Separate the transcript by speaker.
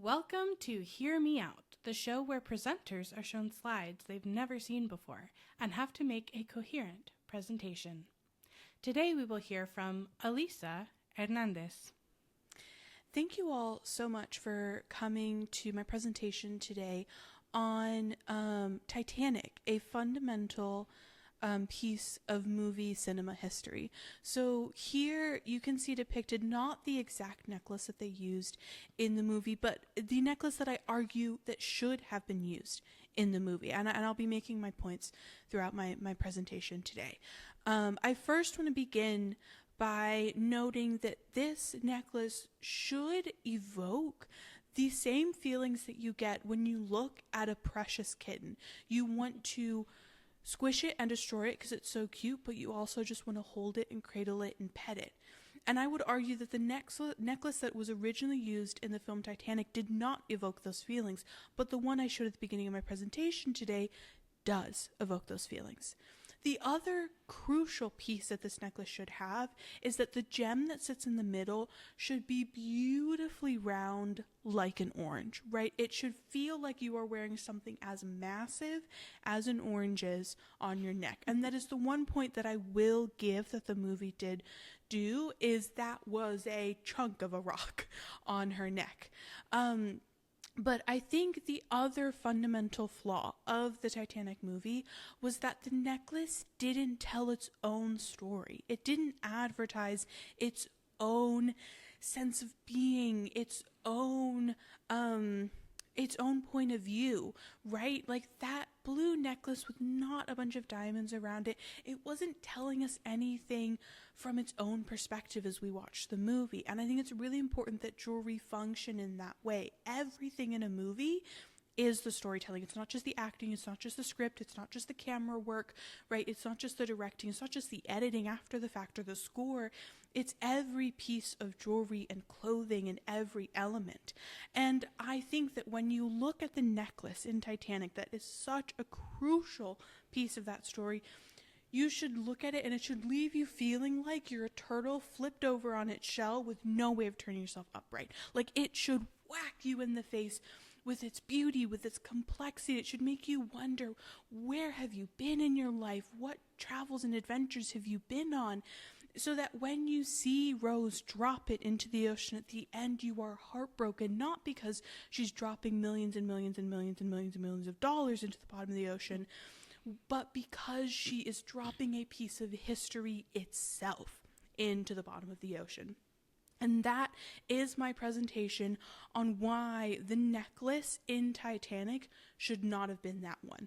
Speaker 1: Welcome to Hear Me Out, the show where presenters are shown slides they've never seen before and have to make a coherent presentation. Today we will hear from Elisa Hernandez.
Speaker 2: Thank you all so much for coming to my presentation today on Titanic, a fundamental piece of movie cinema history. So here you can see depicted not the exact necklace that they used in the movie, but the necklace that I argue that should have been used in the movie. And I'll be making my points throughout my presentation today. I first want to begin by noting that this necklace should evoke the same feelings that you get when you look at a precious kitten. You want to squish it and destroy it because it's so cute, but you also just want to hold it and cradle it and pet it. And I would argue that the necklace that was originally used in the film Titanic did not evoke those feelings, but the one I showed at the beginning of my presentation today does evoke those feelings. The other crucial piece that this necklace should have is that the gem that sits in the middle should be beautifully round like an orange, right? It should feel like you are wearing something as massive as an orange is on your neck. And that is the one point that I will give that the movie did do, is that was a chunk of a rock on her neck. But I think the other fundamental flaw of the Titanic movie was that the necklace didn't tell its own story. It didn't advertise its own sense of being, its own point of view, right? Like that blue necklace with not a bunch of diamonds around it, it wasn't telling us anything from its own perspective as we watch the movie. And I think it's really important that jewelry function in that way. Everything in a movie is the storytelling. It's not just the acting, it's not just the script, it's not just the camera work, right? It's not just the directing, it's not just the editing after the fact or the score. It's every piece of jewelry and clothing and every element. And I think that when you look at the necklace in Titanic, that is such a crucial piece of that story. You should look at it and it should leave you feeling like you're a turtle flipped over on its shell with no way of turning yourself upright. Like it should whack you in the face with its beauty, with its complexity. It should make you wonder, where have you been in your life? What travels and adventures have you been on? So that when you see Rose drop it into the ocean at the end, you are heartbroken, not because she's dropping millions and millions and millions and millions and millions of dollars into the bottom of the ocean, but because she is dropping a piece of history itself into the bottom of the ocean. And that is my presentation on why the necklace in Titanic should not have been that one.